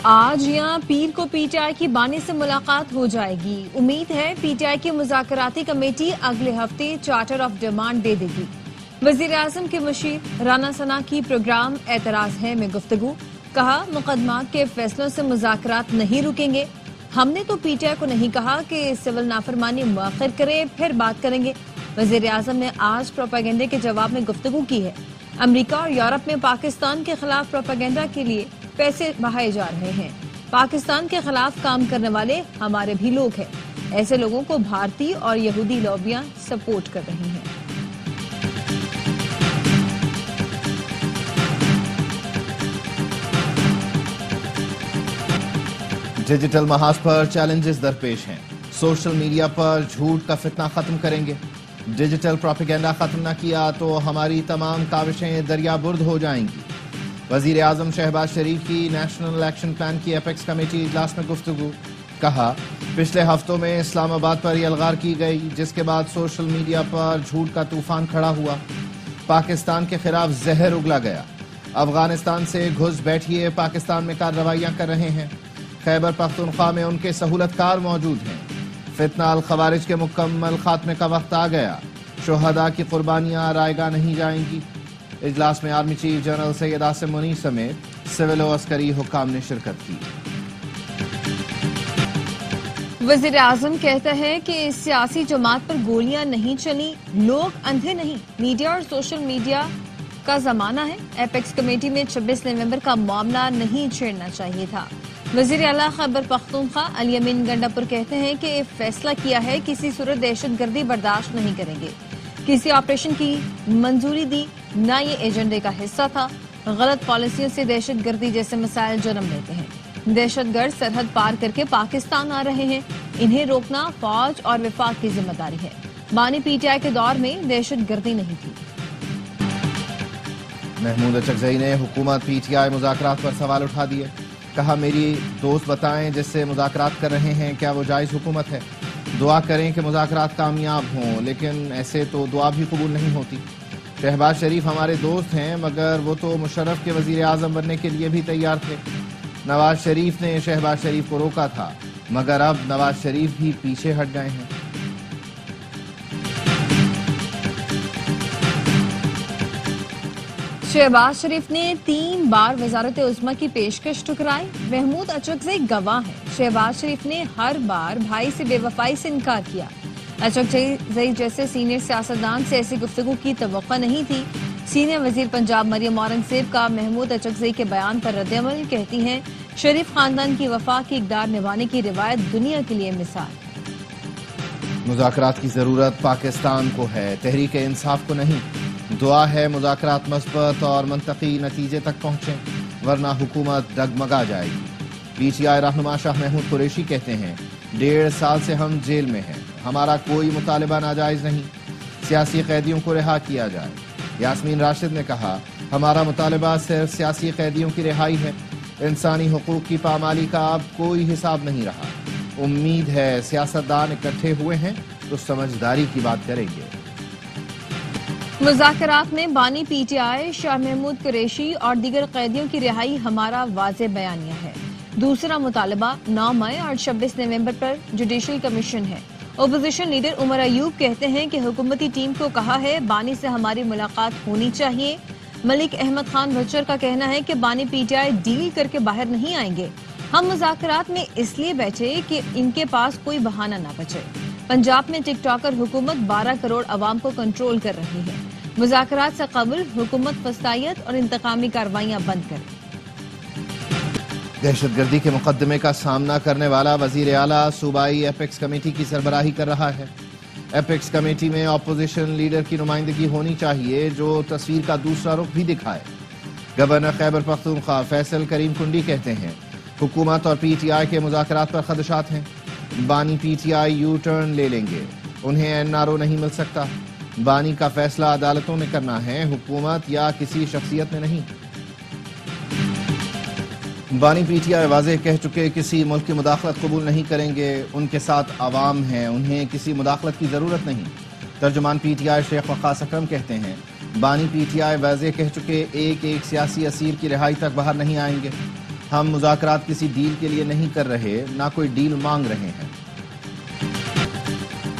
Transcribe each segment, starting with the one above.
آج یا پیر کو پی ٹی آئی کی بانی سے ملاقات ہو جائے گی۔ امید ہے پی ٹی آئی کی مذاکراتی کمیٹی اگلے ہفتے چارٹر آف ڈیمانڈ دے دے گی۔ وزیر اعظم کے مشیر رانا ثنا کی پروگرام اعتراض ہے میں گفتگو، کہا مقدمات کے فیصلوں سے مذاکرات نہیں رکیں گے۔ ہم نے تو پی ٹی آئی کو نہیں کہا کہ سول نافرمانی مؤخر کرے پھر بات کریں گے۔ وزیر اعظم نے آج پروپیگنڈے کے جواب میں گفتگو کی ہے۔ امریکہ اور یورپ میں پاکستان کے خلاف پروپیگنڈا کے لیے پیسے بہائے جا رہے ہیں۔ پاکستان کے خلاف کام کرنے والے ہمارے بھی لوگ ہیں۔ ایسے لوگوں کو بھارتی اور یہودی لابیاں سپورٹ کر رہی ہیں۔ ڈیجیٹل محاذ پر چیلنجز درپیش ہیں۔ سوشل میڈیا پر جھوٹ کا فتنہ ختم کریں گے۔ ڈیجیٹل پروپیگنڈا ختم نہ کیا تو ہماری تمام کاوشیں دریا برد ہو جائیں گی۔ وزیر اعظم شہباز شریف کی نیشنل ایکشن پلان کی ایپیکس کمیٹی اجلاس میں گفتگو، کہا پچھلے ہفتوں میں اسلام آباد پر یہ الغار کی گئی، جس کے بعد سوشل میڈیا پر جھوٹ کا طوفان کھڑا ہوا۔ پاکستان کے خلاف زہر اگلا گیا۔ افغانستان سے گھس بیٹھیے پاکستان میں کارروائیاں کر رہے ہیں۔ خیبر پختونخوا میں ان کے سہولت کار موجود ہیں۔ فتنہ الخوارج کے مکمل خاتمے کا وقت آ گیا۔ شہداء کی قربانیاں رائے گاہ نہیں جائیں گی۔ اجلاس میں army chief general Syed Asim Munir سمیت سول و عسکری حکام نے شرکت کی۔ وزیر اعظم کہتا ہے کہ سیاسی جماعت پر گولیاں نہیں چلی، لوگ اندھے نہیں، میڈیا اور سوشل میڈیا کا زمانہ ہے۔ ایپیکس کمیٹی میں 26 نومبر کا معاملہ نہیں چھیڑنا چاہیے تھا۔ وزیر اعلیٰ خیبر پختونخوا الیمین گنڈاپور کہتے ہیں کہ فیصلہ کیا ہے کسی صورت دہشت گردی برداشت نہیں کریں گے۔ کسی آپریشن کی منظوری دی نہ یہ ایجنڈے کا حصہ تھا۔ غلط پالیسیوں سے دہشت گردی جیسے مسائل جنم لیتے ہیں۔ دہشت گرد سرحد پار کر کے پاکستان آ رہے ہیں، انہیں روکنا فوج اور وفاق کی ذمہ داری ہے۔ بانی پی ٹی آئی کے دور میں دہشت گردی نہیں تھی۔ محمود اچکزئی نے حکومت پی ٹی آئی مذاکرات پر سوال اٹھا دیے، کہا میری دوست بتائیں جس سے مذاکرات کر رہے ہیں کیا وہ جائز حکومت ہے؟ دعا کریں کہ مذاکرات کامیاب ہوں، لیکن ایسے تو دعا بھی قبول نہیں ہوتی۔ شہباز شریف ہمارے دوست ہیں مگر وہ تو مشرف کے وزیر اعظم بننے کے لیے بھی تیار تھے۔ نواز شریف نے شہباز شریف کو روکا تھا مگر اب نواز شریف بھی پیچھے ہٹ گئے ہیں۔ شہباز شریف نے 3 بار وزارت عظمیٰ کی پیشکش ٹھکرائی۔ محمود اچکزئی گواہ ہیں، شہباز شریف نے ہر بار بھائی سے بے وفائی سے انکار کیا۔ اچکزئی جیسے سینئر سیاستدان سے ایسی گفتگو کی توقع نہیں تھی۔ سینئر وزیر پنجاب مریم اورنگزیب کا محمود اچکزئی کے بیان پر رد عمل، کہتی ہیں شریف خاندان کی وفا کی اقدار نبھانے کی روایت دنیا کے لیے مثال ہے۔ مذاکرات کی ضرورت پاکستان کو ہے، تحریک انصاف کو نہیں۔ دعا ہے مذاکرات مثبت اور منطقی نتیجے تک پہنچیں ورنہ حکومت ڈگمگا جائے گی۔ پی ٹی آئی رہنما شاہ محمود قریشی کہتے ہیں 1.5 سال سے ہم جیل میں ہیں، ہمارا کوئی مطالبہ ناجائز نہیں، سیاسی قیدیوں کو رہا کیا جائے۔ یاسمین راشد نے کہا ہمارا مطالبہ صرف سیاسی قیدیوں کی رہائی ہے، انسانی حقوق کی پامالی کا اب کوئی حساب نہیں رہا۔ امید ہے سیاستدان اکٹھے ہوئے ہیں تو سمجھداری کی بات کریں گے۔ مذاکرات میں بانی P T I Shah Mahmood Qureshi اور دیگر قیدیوں کی رہائی ہمارا واضح بیانیہ ہے۔ دوسرا مطالبہ 9 مئی اور 26 نومبر پر جوڈیشل کمیشن ہے۔ اپوزیشن لیڈر عمر ایوب کہتے ہیں کہ حکومتی ٹیم کو کہا ہے بانی سے ہماری ملاقات ہونی چاہیے۔ ملک احمد خان بچر کا کہنا ہے کہ بانی پی ٹی آئی ڈیل کر کے باہر نہیں آئیں گے، ہم مذاکرات میں اس لیے بیٹھے کہ ان کے پاس کوئی بہانہ نہ بچے۔ پنجاب میں ٹک ٹاکر حکومت 12 کروڑ عوام کو کنٹرول کر رہی ہے۔ مذاکرات سے قبل حکومت فسادیت اور انتقامی کارروائیاں بند کرے۔ دہشت گردی کے مقدمے کا سامنا کرنے والا وزیر اعلیٰ صوبائی ایپیکس کمیٹی کی سربراہی کر رہا ہے۔ ایپیکس کمیٹی میں اپوزیشن لیڈر کی نمائندگی ہونی چاہیے جو تصویر کا دوسرا رخ بھی دکھائے۔ گورنر خیبر پختونخوا فیصل کریم کنڈی کہتے ہیں حکومت اور پی ٹی آئی کے مذاکرات پر خدشات ہیں۔ بانی P T I you turn لے لیں گے، انہیں این آر او نہیں مل سکتا۔ بانی کا فیصلہ عدالتوں میں کرنا ہے، حکومت یا کسی شخصیت میں نہیں۔ بانی پی ٹی آئی واضح کہہ چکے کسی ملک کی مداخلت قبول نہیں کریں گے، ان کے ساتھ عوام ہیں، انہیں کسی مداخلت کی ضرورت نہیں۔ ترجمان پی ٹی آئی شیخ وقاص اکرم کہتے ہیں بانی پی ٹی آئی واضح کہہ چکے ایک سیاسی اسیر کی رہائی تک باہر نہیں آئیں گے۔ ہم مذاکرات کسی ڈیل کے لیے نہیں کر رہے، نہ کوئی ڈیل مانگ رہے ہیں۔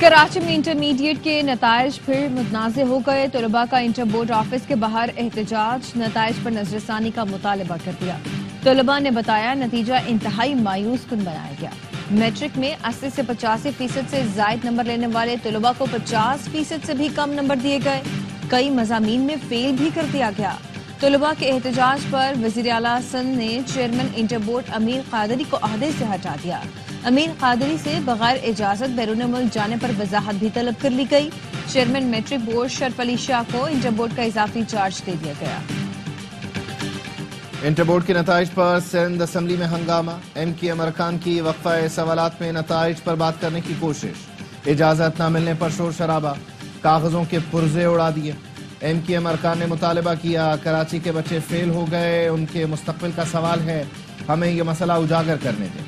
کراچی میں انٹرمیڈیٹ کے نتائج پھر متنازع ہو گئے۔ طلباء کا انٹر بورڈ آفس کے باہر احتجاج، نتائج پر نظر ثانی کا مطالبہ کر دیا۔ طلباء نے بتایا نتیجہ انتہائی مایوس کن بنایا گیا۔ میٹرک میں 80 سے 85% سے زائد نمبر لینے والے طلباء کو 50% سے بھی کم نمبر دیے گئے۔ کئی مضامین میں فیل بھی کر دیا گیا۔ طلباء کے احتجاج پر وزیر اعلیٰ سندھ نے چیئرمین انٹر بورڈ امیر قادری کو عہدے سے ہٹا دیا۔ امیر قادری سے بغیر اجازت بیرون ملک جانے پر وضاحت بھی طلب کر لی گئی۔ چیئرمین میٹرک بورڈ شرف علی شاہ کو انٹر بورڈ کا اضافی چارج دے دیا گیا۔ انٹر بورڈ کے نتائج پر سندھ اسمبلی میں ہنگامہ، ایم کیو ایم ارکان کی وقفہ سوالات میں نتائج پر بات کرنے کی کوشش، اجازت نہ ملنے پر شور شرابہ، کاغذوں کے پرزے اڑا دیے۔ ایم کیو ایم ارکان نے مطالبہ کیا کراچی کے بچے فیل ہو گئے، ان کے مستقبل کا سوال ہے، ہمیں یہ مسئلہ اجاگر کرنے دیں۔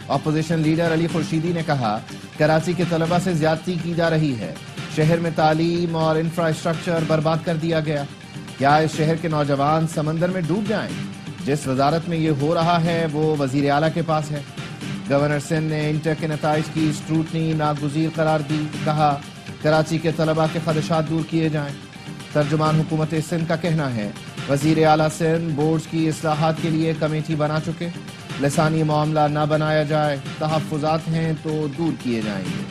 اپوزیشن لیڈر علی خورشیدی نے کہا کراچی کے طلبہ سے زیادتی کی جا رہی ہے، شہر میں تعلیم اور انفراسٹرکچر برباد کر دیا گیا، کیا اس شہر کے نوجوان سمندر میں ڈوب جائیں؟ جس وزارت میں یہ ہو رہا ہے وہ وزیر اعلیٰ کے پاس ہے۔ گورنر سندھ نے انٹر کے نتائج کی اسکروٹنی ناگزیر قرار دی، کہا کراچی کے طلبہ کے خدشات دور کیے جائیں۔ ترجمان حکومت سندھ کا کہنا ہے وزیر اعلیٰ سندھ بورڈز کی اصلاحات کے لیے کمیٹی بنا چکے، لسانی معاملہ نہ بنایا جائے، تحفظات ہیں تو دور کیے جائیں گے۔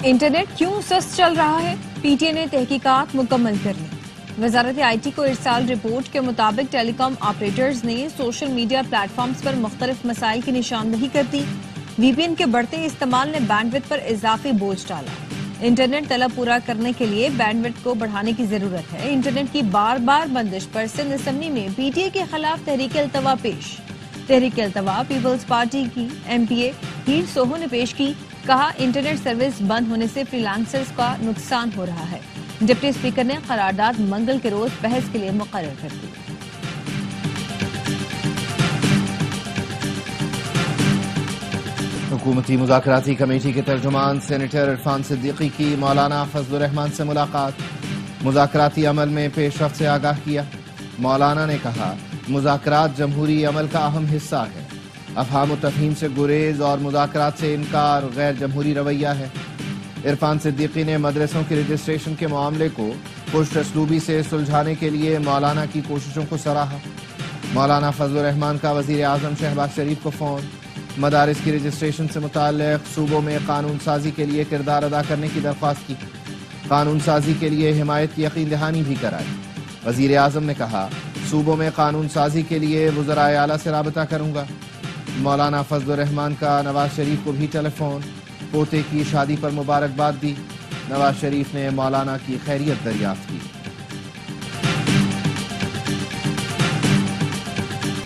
انٹرنیٹ کیوں سست چل رہا ہے؟ پی ٹی اے نے تحقیقات مکمل کر لی۔ وزارت آئی ٹی کو ارسال رپورٹ کے مطابق ٹیلی کام آپریٹرز نے سوشل میڈیا پلیٹ فارمز پر مختلف مسائل کی نشاندہی کر دی۔ وی پی این کے بڑھتے استعمال نے بینڈ وڈتھ پر اضافی بوجھ ڈالا۔ انٹرنیٹ طلب پورا کرنے کے لیے بینڈ وڈتھ کو بڑھانے کی ضرورت ہے۔ انٹرنیٹ کی بار بار بندش پر سندھ اسمبلی میں پی ٹی اے کے خلاف تحریک التوا پیش۔ تحریک التوا پیپلز پارٹی کی ایم پی اے ہیر سوہو نے پیش کی، کہا انٹرنیٹ سروس بند ہونے سے فری لانسرز کا نقصان ہو رہا ہے۔ ڈپٹی اسپیکر نے قرارداد منگل کے روز بحث کے لیے مقرر کر دی۔ حکومتی مذاکراتی کمیٹی کے ترجمان سینیٹر عرفان صدیقی کی مولانا فضل الرحمان سے ملاقات، مذاکراتی عمل میں پیش رفت سے آگاہ کیا۔ مولانا نے کہا مذاکرات جمہوری عمل کا اہم حصہ ہے، افہام و تفہیم سے گریز اور مذاکرات سے انکار غیر جمہوری رویہ ہے۔ عرفان صدیقی نے مدرسوں کی رجسٹریشن کے معاملے کو پشت اسلوبی سے سلجھانے کے لیے مولانا کی کوششوں کو سراہا۔ مولانا فضل الرحمان کا وزیر اعظم شہباز شریف کو فون، مدارس کی رجسٹریشن سے متعلق صوبوں میں قانون سازی کے لیے کردار ادا کرنے کی درخواست کی، قانون سازی کے لیے حمایت کی یقین دہانی بھی کرائی۔ وزیر اعظم نے کہا صوبوں میں قانون سازی کے لیے وزرائے اعلیٰ سے رابطہ کروں گا۔ مولانا فضل الرحمان کا نواز شریف کو بھی ٹیلی فون، پوتے کی شادی پر مبارکباد دی، نواز شریف نے مولانا کی خیریت دریافت کی۔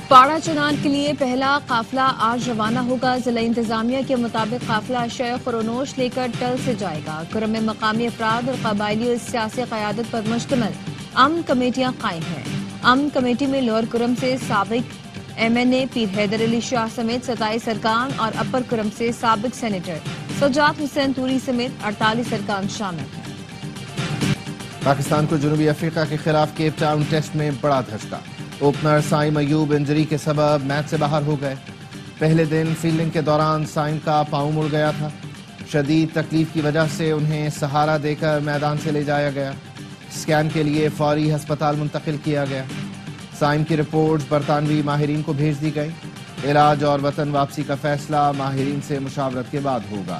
پاڑا چنان کے لیے پہلا قافلہ آج روانہ ہوگا۔ ضلع انتظامیہ کے مطابق قافلہ شیخ خرونوش لے کر ٹل سے جائے گا۔ کرم میں مقامی افراد اور قبائلی اور سیاسی قیادت پر مشتمل امن کمیٹیاں قائم ہیں۔ امن کمیٹی میں لوئر کرم سے سابق ایم این اے پیر حیدر علی شاہ سمیت 27 ارکان اور اپر کرم سے سابق سینیٹر سجاد حسین توری سمیت 48 ارکان شامل ہیں۔ پاکستان کو جنوبی افریقہ کے خلاف کیپ ٹاؤن ٹیسٹ میں بڑا دھچکا، اوپنر سائم ایوب انجری کے سبب میچ سے باہر ہو گئے۔ پہلے دن فیلڈنگ کے دوران سائم کا پاؤں مڑ گیا تھا، شدید تکلیف کی وجہ سے انہیں سہارا دے کر میدان سے لے جایا گیا، اسکین کے لیے فوری ہسپتال منتقل کیا گیا۔ سائم کی رپورٹس برطانوی ماہرین کو بھیج دی گئی، علاج اور وطن واپسی کا فیصلہ ماہرین سے مشاورت کے بعد ہوگا۔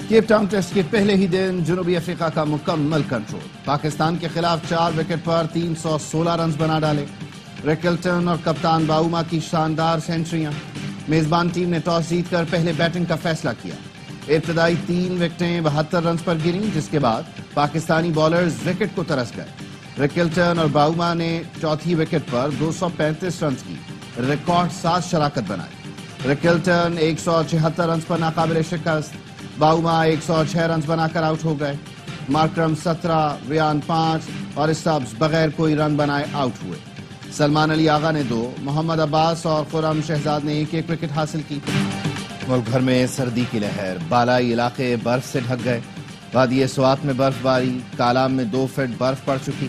کیپ ٹاؤن ٹیسٹ کے پہلے ہی دن جنوبی افریقہ کا مکمل کنٹرول، پاکستان کے خلاف 4 وکٹ پر 316 رنز بنا ڈالے، ریکلٹن اور کپتان باؤما کی شاندار سینچریاں۔ میزبان ٹیم نے ٹاس جیت کر پہلے بیٹنگ کا فیصلہ کیا، ابتدائی 3 وکٹیں 72 رنز پر گریں، جس کے بعد پاکستانی بالرز وکٹ کو ترس گئے۔ ریکلٹن اور باؤما نے چوتھی وکٹ پر 235 رنز کی ریکارڈ 7 شراکت بنائی۔ ریکلٹن 176 رنز پر ناقابل شکست، باؤما 106 رنز بنا کر آؤٹ ہو گئے۔ مارکرم 17، ریان 5 اور اسٹبز بغیر کوئی رن بنائے آؤٹ ہوئے۔ سلمان علی آغا نے 2، محمد عباس اور خرم شہزاد نے 1 وکٹ حاصل کی۔ ملک بھر میں سردی کی لہر، بالائی علاقے برف سے ڈھک گئے، وادی سوات میں برف باری، کالام میں 2 فٹ برف پڑ چکی،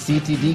CTD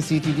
CTD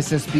SSP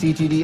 CTD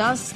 10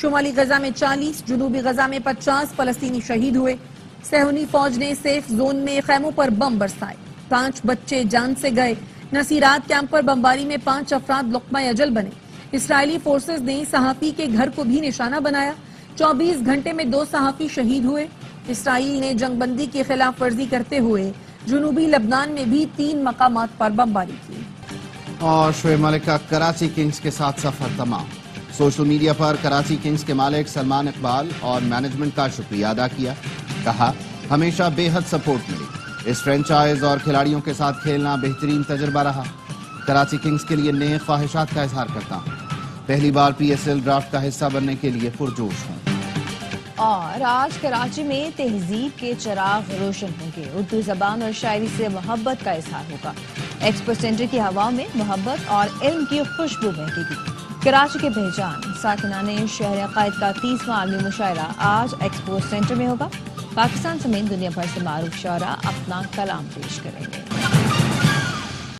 شمالی غزہ میں 40، جنوبی غزہ میں 50 فلسطینی شہید ہوئے۔ صہیونی فوج نے سیف زون میں خیموں پر بم برسائے، 5 بچے جان سے گئے۔ نصیرات کیمپ پر بمباری میں 5 افراد لقمہ اجل بنے۔ اسرائیلی فورسز نے صحافی کے گھر کو بھی نشانہ بنایا، 24 گھنٹے میں 2 صحافی شہید ہوئے۔ اسرائیل نے جنگ بندی کی خلاف ورزی کرتے ہوئے جنوبی لبنان میں بھی 3 مقامات پر بمباری کی۔ اور شعیب ملک کا کراچی کنگز کے ساتھ سفر تمام۔ سوشل میڈیا پر کراچی کنگز کے مالک سلمان اقبال اور مینجمنٹ کا شکریہ ادا کیا، کہا ہمیشہ بے حد سپورٹ ملی، اس فرینچائز اور کھلاڑیوں کے ساتھ کھیلنا بہترین تجربہ رہا۔ کراچی کنگز کے لیے نئے خواہشات کا اظہار کرتا ہوں، پہلی بار پی ایس ایل ڈرافٹ کا حصہ بننے کے لیے پرجوش ہوں۔ اور آج کراچی میں تہذیب کے چراغ روشن ہوں گے، اردو زبان اور شاعری سے محبت کا اظہار ہوگا۔ ایکسپو سینٹر کی ہوا میں محبت اور علم کی خوشبو مہکے گی۔ کراچی کے پہچان ساکنان شہر عقائد کا 30واں عالمی مشاعرہ آج ایکسپو سینٹر میں ہوگا۔ پاکستان سمیت دنیا بھر سے معروف شعراء اپنا کلام پیش کریں گے۔